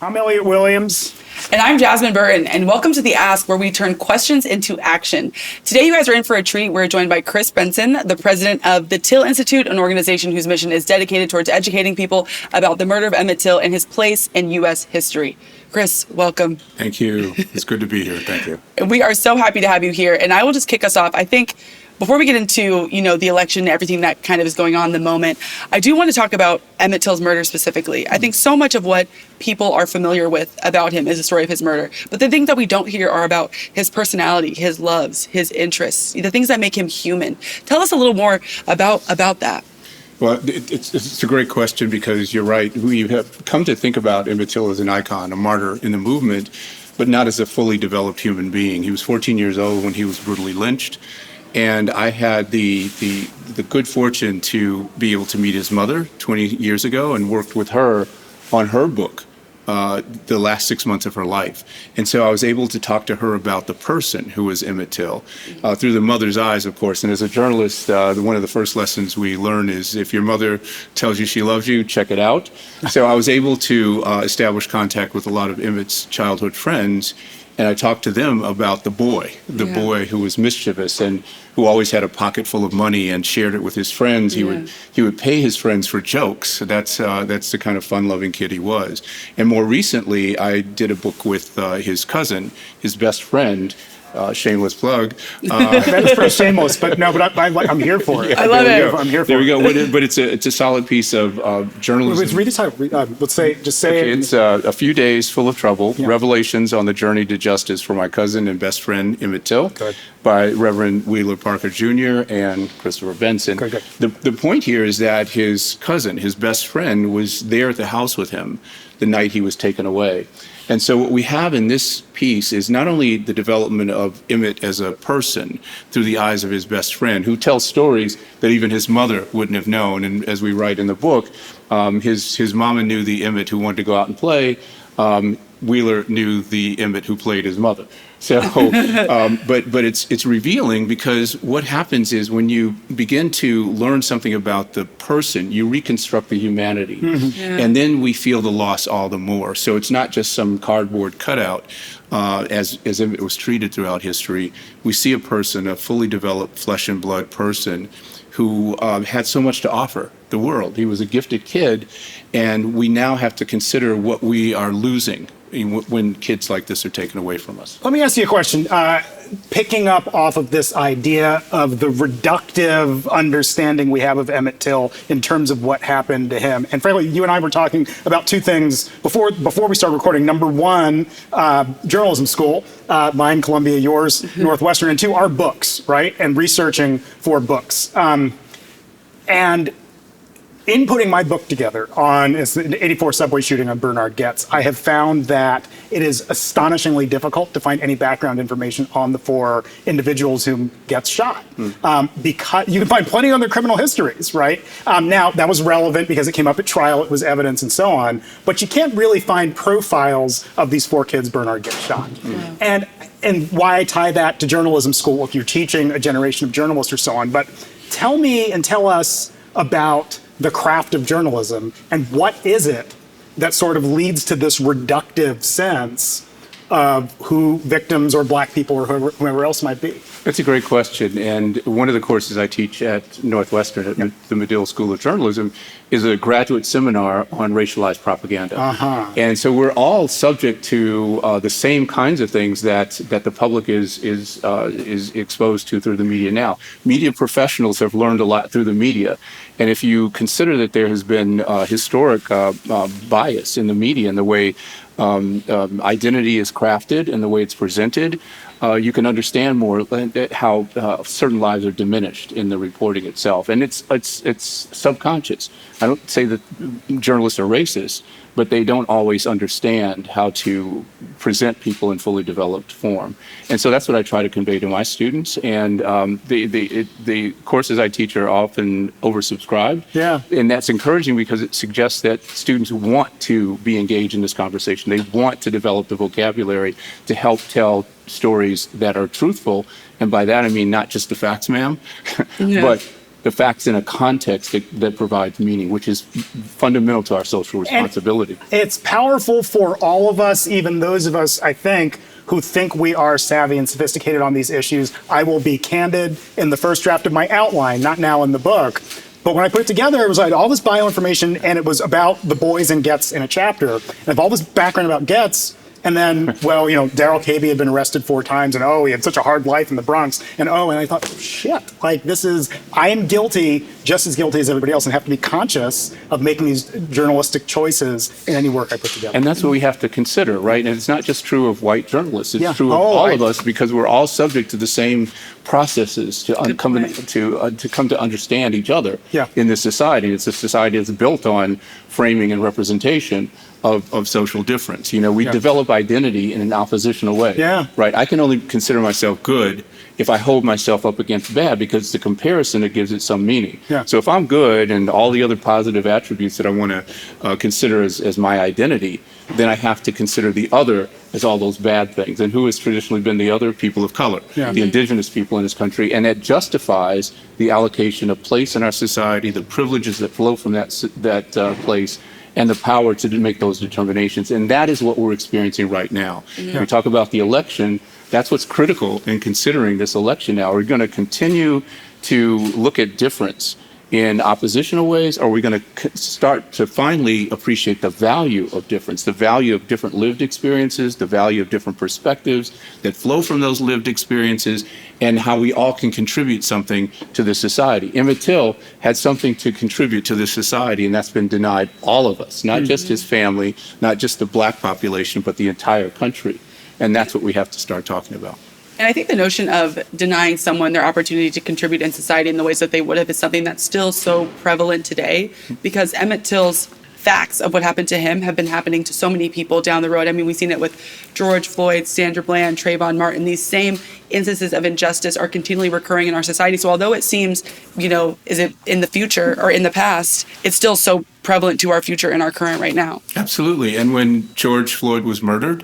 I'm Elliot Williams. And I'm Jasmine Burton, and welcome to The Ask, where we turn questions into action. Today, you guys are in for a treat. We're joined by Chris Benson, the president of the Till Institute, an organization whose mission is dedicated towards educating people about the murder of Emmett Till and his place in U.S. history. Chris, welcome. Thank you. It's good to be here. Thank you. We are so happy to have you here, and I will just kick us off. I think before we get into, the election and everything that kind of is going on in the moment, I do want to talk about Emmett Till's murder specifically. I think so much of what people are familiar with about him is the story of his murder. But the things that we don't hear are about his personality, his loves, his interests, the things that make him human. Tell us a little more about that. Well, it's a great question because you're right. We have come to think about Emmett Till as an icon, a martyr in the movement, but not as a fully developed human being. He was 14 years old when he was brutally lynched. And I had the good fortune to be able to meet his mother 20 years ago and worked with her on her book, the last 6 months of her life. And so I was able to talk to her about the person who was Emmett Till through the mother's eyes, of course. And as a journalist, one of the first lessons we learn is if your mother tells you she loves you, check it out. So I was able to establish contact with a lot of Emmett's childhood friends. And I talked to them about the boy who was mischievous and who always had a pocket full of money and shared it with his friends. He would pay his friends for jokes. That's the kind of fun-loving kid he was. And more recently, I did a book with his cousin, his best friend. Shameless plug. That's pretty shameless, but I'm here for it. Yeah, I love it. I'm here for it. There we go. But it's a solid piece of journalism. Let's read the title. Let's say it. It's A Few Days Full of Trouble, Revelations on the Journey to Justice for My Cousin and Best Friend, Emmett Till, by Reverend Wheeler Parker Jr. and Christopher Benson. Good. The point here is that his cousin, his best friend, was there at the house with him the night he was taken away. And so what we have in this piece is not only the development of Emmett as a person through the eyes of his best friend, who tells stories that even his mother wouldn't have known. And as we write in the book, his mama knew the Emmett who wanted to go out and play. Wheeler knew the Emmett who played his mother. So, but it's revealing because what happens is when you begin to learn something about the person, you reconstruct the humanity, and then we feel the loss all the more. So it's not just some cardboard cutout, as Emmett was treated throughout history. We see a person, a fully developed flesh and blood person, who had so much to offer the world. He was a gifted kid, and we now have to consider what we are losing when kids like this are taken away from us. Let me ask you a question. Picking up off of this idea of the reductive understanding we have of Emmett Till in terms of what happened to him. And frankly, you and I were talking about two things before we started recording. Number one, journalism school, mine, Columbia, yours, Northwestern, and two, our books, right? And researching for books. And in putting my book together on the 84 subway shooting on Bernard Goetz, I have found that it is astonishingly difficult to find any background information on the four individuals whom Goetz shot. Because you can find plenty on their criminal histories, right? Now, that was relevant because it came up at trial, it was evidence and so on, but you can't really find profiles of these four kids Bernard Goetz shot. And why I tie that to journalism school, if you're teaching a generation of journalists or so on, but tell me and tell us about the craft of journalism, and what is it that sort of leads to this reductive sense of who victims or black people or whoever else might be? That's a great question. And one of the courses I teach at Northwestern, at the Medill School of Journalism, is a graduate seminar on racialized propaganda. And so we're all subject to the same kinds of things that the public is exposed to through the media now. Media professionals have learned a lot through the media. And if you consider that there has been historic bias in the media in the way identity is crafted and the way it's presented, you can understand more how certain lives are diminished in the reporting itself. And it's subconscious. I don't say that journalists are racist, but they don't always understand how to present people in fully developed form. And so that's what I try to convey to my students. And the courses I teach are often oversubscribed. Yeah. And that's encouraging because it suggests that students want to be engaged in this conversation. They want to develop the vocabulary to help tell stories that are truthful. And by that, I mean not just the facts, ma'am, but the facts in a context that provides meaning, which is fundamental to our social responsibility. It's powerful for all of us, even those of us, I think, who think we are savvy and sophisticated on these issues. I will be candid in the first draft of my outline, not now in the book. But when I put it together, it was like all this bioinformation, and it was about the boys and Getz in a chapter. And I have all this background about Getz, and then, well, Darrell Cabey had been arrested 4 times, and he had such a hard life in the Bronx, and I thought, shit, like I am guilty, just as guilty as everybody else, and have to be conscious of making these journalistic choices in any work I put together. And that's what we have to consider, right? And it's not just true of white journalists; it's true of all of us, because we're all subject to the same processes to come to understand each other in this society. It's a society that's built on framing and representation of social difference. We develop identity in an oppositional way. Right? I can only consider myself good if I hold myself up against bad, because it's the comparison that gives it some meaning. So if I'm good and all the other positive attributes that I want to consider as my identity, then I have to consider the other as all those bad things. And who has traditionally been the other? People of color, the indigenous people in this country. And that justifies the allocation of place in our society, the privileges that flow from that place, and the power to make those determinations. And that is what we're experiencing right now. When we talk about the election, that's what's critical in considering this election now. Are we going to continue to look at difference in oppositional ways, or are we going to start to finally appreciate the value of difference, the value of different lived experiences, the value of different perspectives that flow from those lived experiences, and how we all can contribute something to this society? Emmett Till had something to contribute to this society, and that's been denied all of us, not just his family, not just the black population, but the entire country. And that's what we have to start talking about. And I think the notion of denying someone their opportunity to contribute in society in the ways that they would have is something that's still so prevalent today, because Emmett Till's facts of what happened to him have been happening to so many people down the road. I mean, we've seen it with George Floyd, Sandra Bland, Trayvon Martin. These same instances of injustice are continually recurring in our society. So although it seems, is it in the future or in the past, it's still so prevalent to our future and our current right now. Absolutely. And when George Floyd was murdered,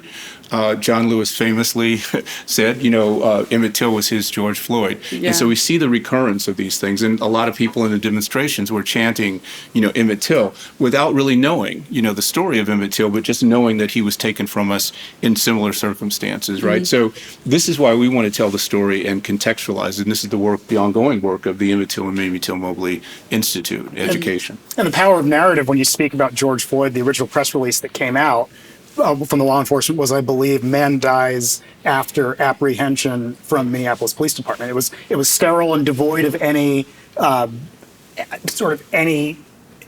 John Lewis famously said, Emmett Till was his George Floyd. And so we see the recurrence of these things. And a lot of people in the demonstrations were chanting, Emmett Till, without really knowing, the story of Emmett Till, but just knowing that he was taken from us in similar circumstances, right? So this is why we want to tell the story and contextualize it. And this is the ongoing work of the Emmett Till and Mamie Till Mobley Institute, education. And the power of narrative, when you speak about George Floyd, the original press release that came out from the law enforcement was, I believe, man dies after apprehension from Minneapolis Police Department. It was sterile and devoid of any any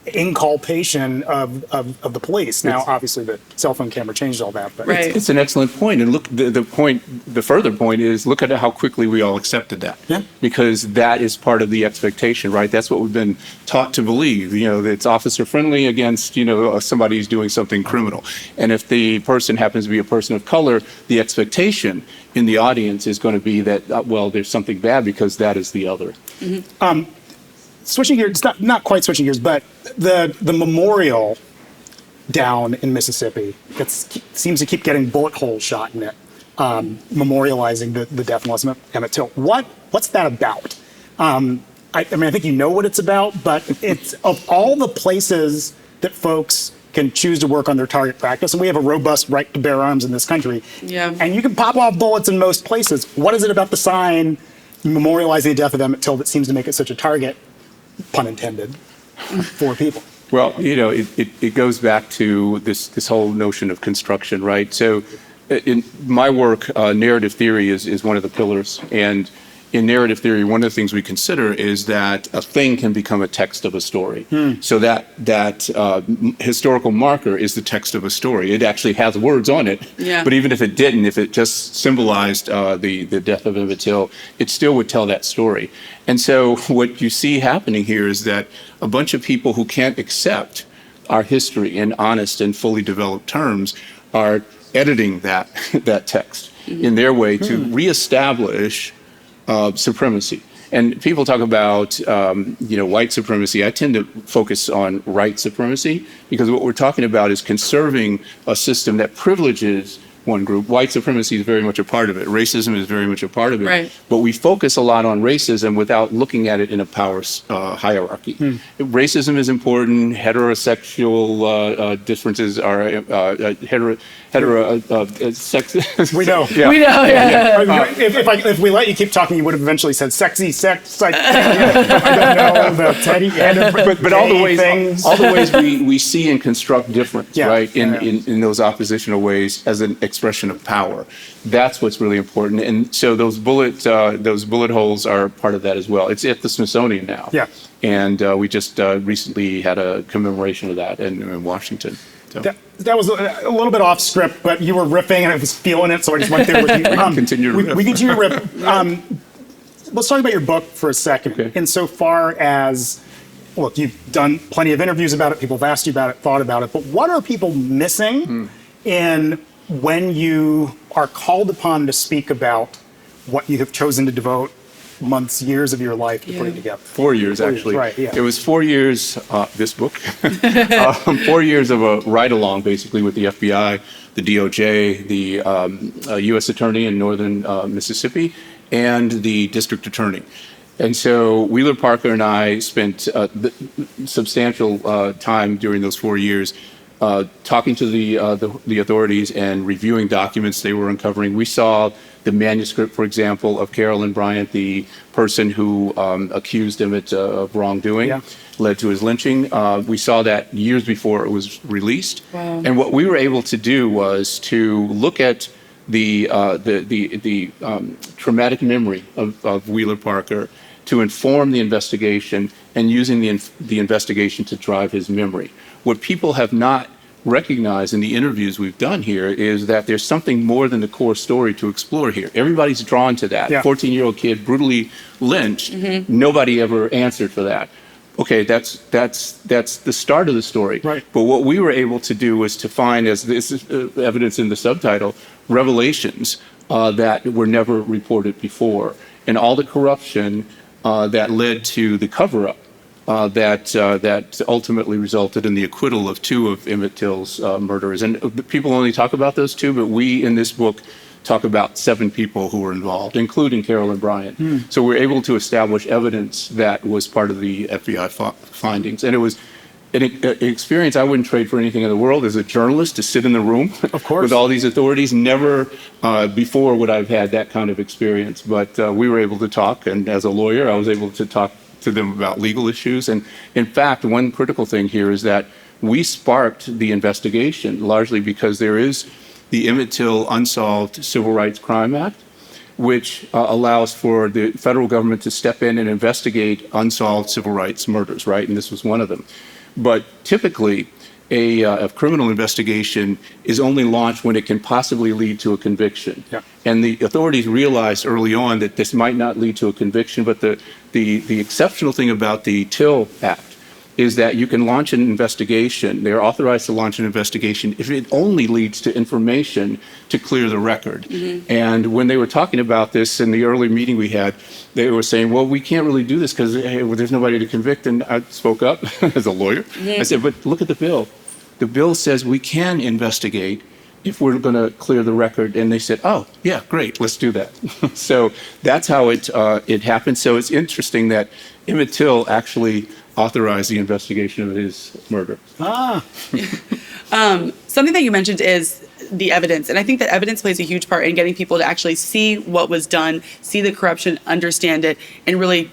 inculpation of the police. Now, obviously, the cell phone camera changed all that. But it's an excellent point. And look, the further point is, look at how quickly we all accepted that. Because that is part of the expectation, right? That's what we've been taught to believe. That it's officer friendly against, somebody who's doing something criminal. And if the person happens to be a person of color, the expectation in the audience is going to be that, there's something bad because that is the other. Switching gears, not quite switching gears, but the memorial down in Mississippi, it seems to keep getting bullet holes shot in it, memorializing the death and loss of Emmett Till. What's that about? I think you know what it's about, but it's of all the places that folks can choose to work on their target practice, and we have a robust right to bear arms in this country. And you can pop off bullets in most places. What is it about the sign memorializing the death of Emmett Till that seems to make it such a target, pun intended, for people? Well, it goes back to this whole notion of construction, right? So in my work, narrative theory is one of the pillars. And in narrative theory, one of the things we consider is that a thing can become a text of a story. So that historical marker is the text of a story. It actually has words on it. But even if it didn't, if it just symbolized the death of Emmett Till, it still would tell that story. And so what you see happening here is that a bunch of people who can't accept our history in honest and fully developed terms are editing that text in their way to reestablish supremacy. And people talk about, white supremacy. I tend to focus on right supremacy, because what we're talking about is conserving a system that privileges one group. White supremacy is very much a part of it. Racism is very much a part of it. Right. But we focus a lot on racism without looking at it in a power hierarchy. Racism is important. Heterosexual differences are sex. We know. We know, yeah. If we let you keep talking, you would have eventually said sexy sex. Like, I don't know, the teddy. But all the ways, things. all the ways we see and construct difference, Yeah. right? In those oppositional ways as an expression of power. That's what's really important. And so those bullet holes are part of that as well. It's at the Smithsonian now. Yeah. And we just recently had a commemoration of that in Washington. So. That was a little bit off script, but you were riffing and I was feeling it, so I just went there with you. Continue to riff. We continue to riff. Let's talk about your book for a second. Okay. Insofar as, look, you've done plenty of interviews about it, people have asked you about it, thought about it, but what are people missing in when you are called upon to speak about what you have chosen to devote months, years of your life to putting together? 4 years, actually. Right, yeah. It was 4 years, this book, 4 years of a ride-along, basically, with the FBI, the DOJ, the U.S. Attorney in northern Mississippi, and the District Attorney. And so Wheeler Parker and I spent substantial time during those 4 years talking to the authorities and reviewing documents they were uncovering. We saw the manuscript, for example, of Carolyn Bryant, the person who accused Emmett of wrongdoing, led to his lynching. We saw that years before it was released. Wow. And what we were able to do was to look at the traumatic memory of Wheeler Parker to inform the investigation and using the investigation to drive his memory. What people have not recognized in the interviews we've done here is that there's something more than the core story to explore here. Everybody's drawn to that. Yeah. 14-year-old kid brutally lynched. Nobody ever answered for that. Okay, that's the start of the story. Right. But what we were able to do was to find, as this is evidence in the subtitle, revelations that were never reported before, and all the corruption that led to the cover-up that ultimately resulted in the acquittal of 2 of Emmett Till's murderers. And people only talk about those 2, but we in this book talk about 7 people who were involved, including Carolyn Bryant. So we're able to establish evidence that was part of the FBI findings. And it was an experience I wouldn't trade for anything in the world as a journalist, to sit in the room Of course. with all these authorities. Never before would I've had that kind of experience, but we were able to talk. And as a lawyer, I was able to talk to them about legal issues. And in fact, one critical thing here is that we sparked the investigation largely because there is the Emmett Till Unsolved Civil Rights Crime Act, which allows for the federal government to step in and investigate unsolved civil rights murders, right? And this was one of them. But typically, a criminal investigation is only launched when it can possibly lead to a conviction. Yeah. And the authorities realized early on that this might not lead to a conviction, but the exceptional thing about the Till Act is that you can launch an investigation. They're authorized to launch an investigation if it only leads to information to clear the record. And when they were talking about this in the early meeting we had, they were saying, well, we can't really do this because there's nobody to convict. And I spoke up as a lawyer. I said, but look at the bill. The bill says we can investigate if we're going to clear the record. And they said, oh, yeah, great, let's do that. So that's how it happened. So it's interesting that Emmett Till actually authorized the investigation of his murder. Something that you mentioned is the evidence. And I think that evidence plays a huge part in getting people to actually see what was done, see the corruption, understand it, and really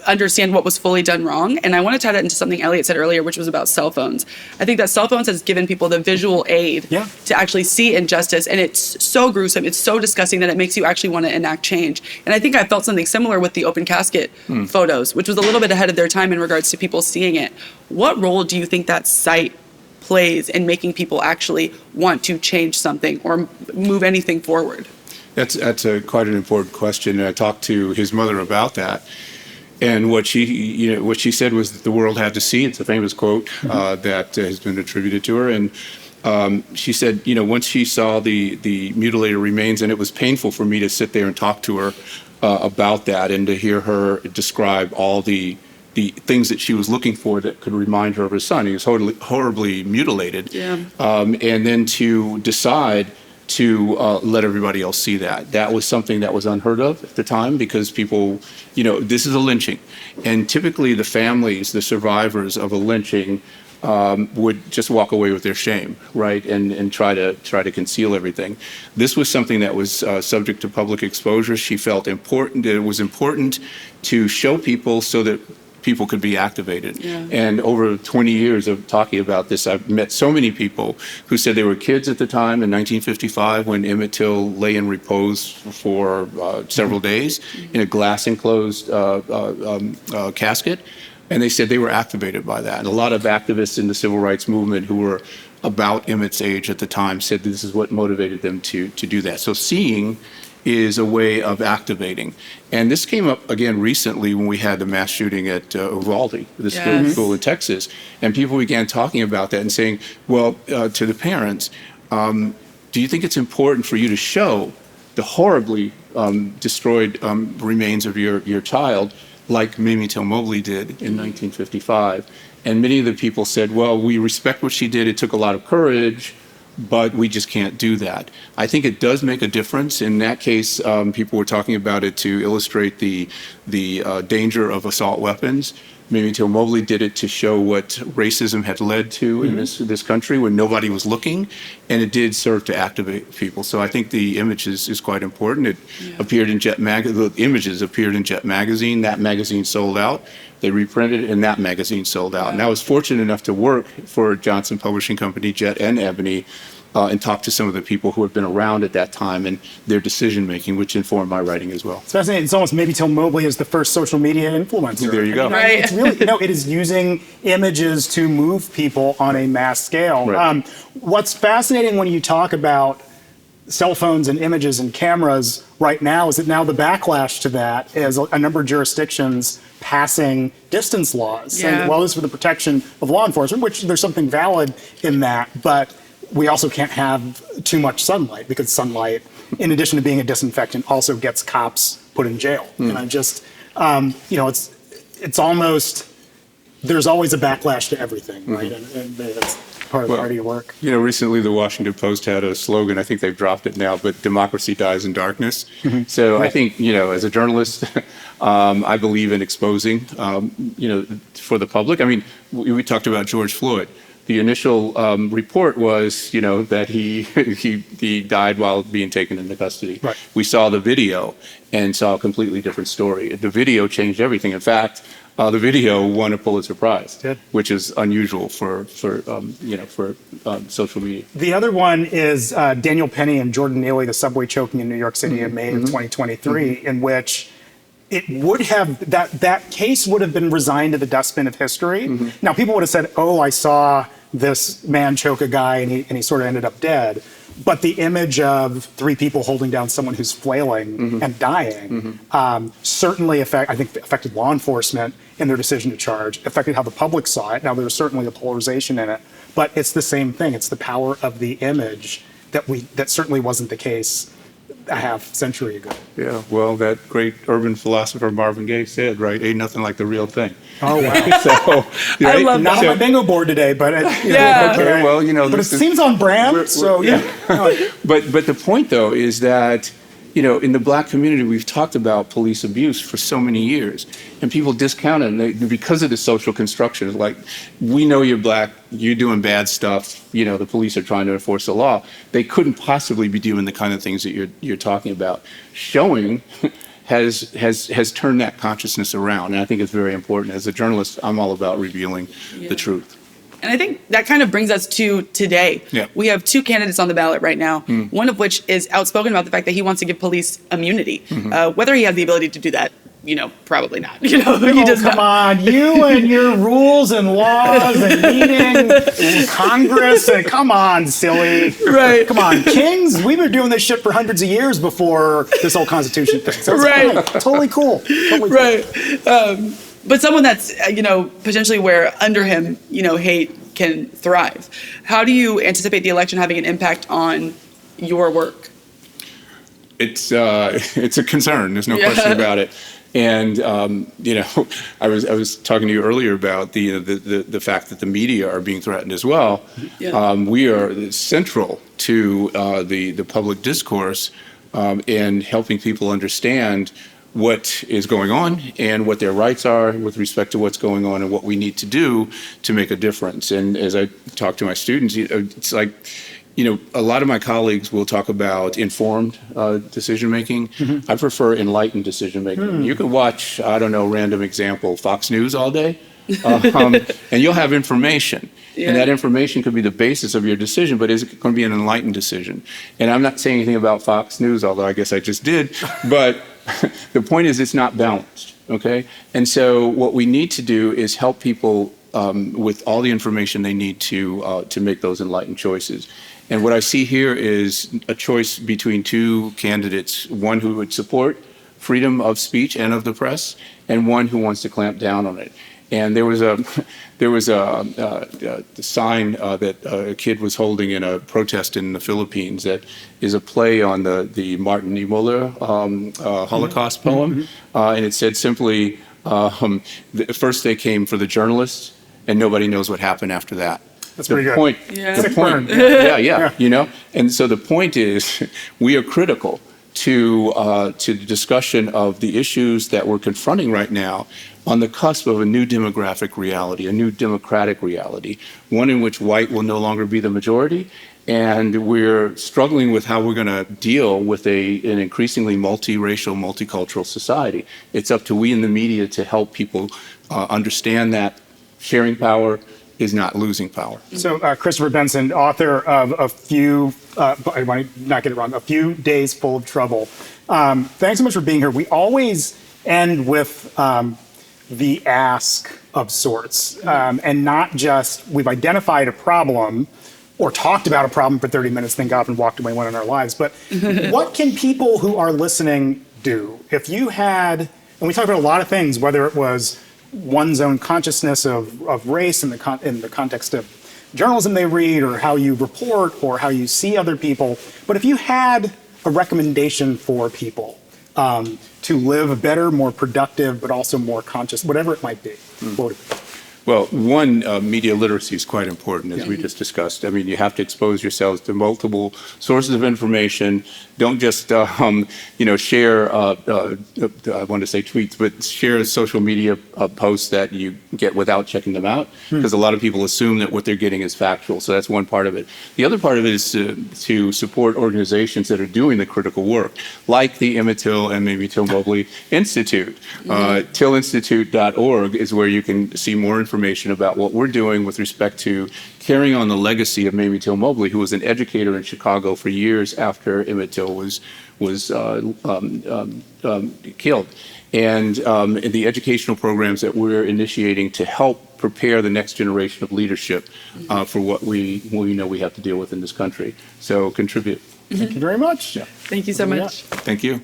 understand what was fully done wrong. And I want to tie that into something Elliot said earlier, which was about cell phones. I think that cell phones has given people the visual aid to actually see injustice. And it's so gruesome, it's so disgusting that it makes you actually want to enact change. And I think I felt something similar with the open casket photos, which was a little bit ahead of their time in regards to people seeing it. What role do you think that site plays in making people actually want to change something or move anything forward? That's quite an important question. And I talked to his mother about that. And what she said was that the world had to see. It's a famous quote that has been attributed to her. And she said, once she saw the mutilated remains, and it was painful for me to sit there and talk to her about that and to hear her describe all the things that she was looking for that could remind her of her son. He was horribly mutilated. And then to decide to let everybody else see that. That was something that was unheard of at the time because people, this is a lynching. And typically the families, the survivors of a lynching, would just walk away with their shame, right, and try to conceal everything. This was something that was subject to public exposure. She felt important. It was important to show people so that people could be activated. Yeah. And over 20 years of talking about this, I've met so many people who said they were kids at the time in 1955 when Emmett Till lay in repose for several days in a glass enclosed casket. And they said they were activated by that. And a lot of activists in the civil rights movement who were about Emmett's age at the time said this is what motivated them to do that. So seeing is a way of activating. And this came up again recently when we had the mass shooting at Uvalde, the school in Texas. And people began talking about that and saying, well, to the parents, do you think it's important for you to show the horribly destroyed remains of your child like Mamie Till Mobley did in 1955? And many of the people said, well, we respect what she did. It took a lot of courage, but we just can't do that. I think it does make a difference. In that case, people were talking about it to illustrate the danger of assault weapons. Mamie Till Mobley did it to show what racism had led to in this country when nobody was looking, and it did serve to activate people. So I think the image is quite important. It appeared in Jet the images appeared in Jet magazine. That magazine sold out. They reprinted it, and that magazine sold out. And I was fortunate enough to work for Johnson Publishing Company, Jet and Ebony, and talk to some of the people who had been around at that time and their decision making, which informed my writing as well. It's fascinating. It's almost Mamie Till Mobley is the first social media influencer. There you go. Right. It's really, it is using images to move people on a mass scale. Right. What's fascinating when you talk about cell phones and images and cameras right now is that now the backlash to that is a number of jurisdictions passing distance laws saying, well, this is for the protection of law enforcement, which there's something valid in that, but we also can't have too much sunlight because sunlight, in addition to being a disinfectant, also gets cops put in jail. And I just, it's almost, there's always a backlash to everything, right? And that's part of your work. Recently the Washington Post had a slogan, I think they've dropped it now, but democracy dies in darkness. So I think, as a journalist, I believe in exposing, for the public. I mean, we talked about George Floyd. The initial report was, that he died while being taken into custody. Right. We saw the video and saw a completely different story. The video changed everything. In fact, the video won a Pulitzer Prize, which is unusual for social media. The other one is Daniel Penny and Jordan Neely, the subway choking in New York City in May of 2023, in which it would have, that case would have been resigned to the dustbin of history. Now, people would have said, oh, I saw this man choke a guy and he sort of ended up dead. But the image of three people holding down someone who's flailing and dying certainly affected law enforcement in their decision to charge, affected how the public saw it. Now, there was certainly a polarization in it, but it's the same thing. It's the power of the image that certainly wasn't the case a half century ago. Yeah, well, that great urban philosopher Marvin Gaye said, right, ain't nothing like the real thing. Oh, wow. So, I love Not that. on my bingo board today, but Yeah. Okay, well, but it seems on brand, so yeah. But the point, though, is that, in the black community, we've talked about police abuse for so many years, and people discount it because of the social construction. It's like, we know you're black, you're doing bad stuff, the police are trying to enforce the law. They couldn't possibly be doing the kind of things that you're talking about. Showing has turned that consciousness around, and I think it's very important. As a journalist, I'm all about revealing the truth. And I think that kind of brings us to today. Yeah. We have two candidates on the ballot right now, one of which is outspoken about the fact that he wants to give police immunity. Whether he has the ability to do that, probably not. He does Come not. on, you and your rules and laws and meeting in Congress, and come on, silly. Right. Come on, kings, we've been doing this shit for hundreds of years before this whole Constitution thing. So it's Right. fine. Totally cool. Totally cool. Right. But someone that's, potentially where under him, hate can thrive. How do you anticipate the election having an impact on your work? It's a concern. There's no question about it. And I was talking to you earlier about the fact that the media are being threatened as well. Yeah. We are central to the public discourse in helping people understand what is going on and what their rights are with respect to what's going on and what we need to do to make a difference. And as I talk to my students, it's like, a lot of my colleagues will talk about informed decision making. I prefer enlightened decision making. You can watch, I don't know, random example, Fox News all day, and you'll have information. Yeah. And that information could be the basis of your decision, but is it going to be an enlightened decision? And I'm not saying anything about Fox News, although I guess I just did. But the point is, it's not balanced, okay? And so what we need to do is help people with all the information they need to make those enlightened choices. And what I see here is a choice between two candidates, one who would support freedom of speech and of the press, and one who wants to clamp down on it. And there was a sign that a kid was holding in a protest in the Philippines that is a play on the Martin Niemöller Holocaust poem, and it said simply, "First they came for the journalists, and nobody knows what happened after that." That's pretty good. The point, yeah. And so the point is, we are critical to the discussion of the issues that we're confronting right now on the cusp of a new demographic reality, a new democratic reality, one in which white will no longer be the majority. And we're struggling with how we're going to deal with an increasingly multiracial, multicultural society. It's up to we in the media to help people understand that sharing power is not losing power. So Christopher Benson, author of A Few Days Full of Trouble. Thanks so much for being here. We always end with the ask of sorts, and not just we've identified a problem or talked about a problem for 30 minutes, thank God, and walked away, went on our lives. But what can people who are listening do? If you had, and we talked about a lot of things, whether it was one's own consciousness of race in the context of journalism they read, or how you report, or how you see other people. But if you had a recommendation for people to live a better, more productive, but also more conscious, whatever it might be, what would it be? Well, one, media literacy is quite important, as we just discussed. I mean, you have to expose yourselves to multiple sources of information. Don't just, share, I want to say tweets, but share social media posts that you get without checking them out, because a lot of people assume that what they're getting is factual. So that's one part of it. The other part of it is to support organizations that are doing the critical work, like the Emmett Till and Mamie Till Mobley Institute. tillinstitute.org is where you can see more information about what we're doing with respect to carrying on the legacy of Mamie Till Mobley, who was an educator in Chicago for years after Emmett Till was killed, and the educational programs that we're initiating to help prepare the next generation of leadership for what we know we have to deal with in this country. So contribute. Thank you very much. Thank you so much. Thank you.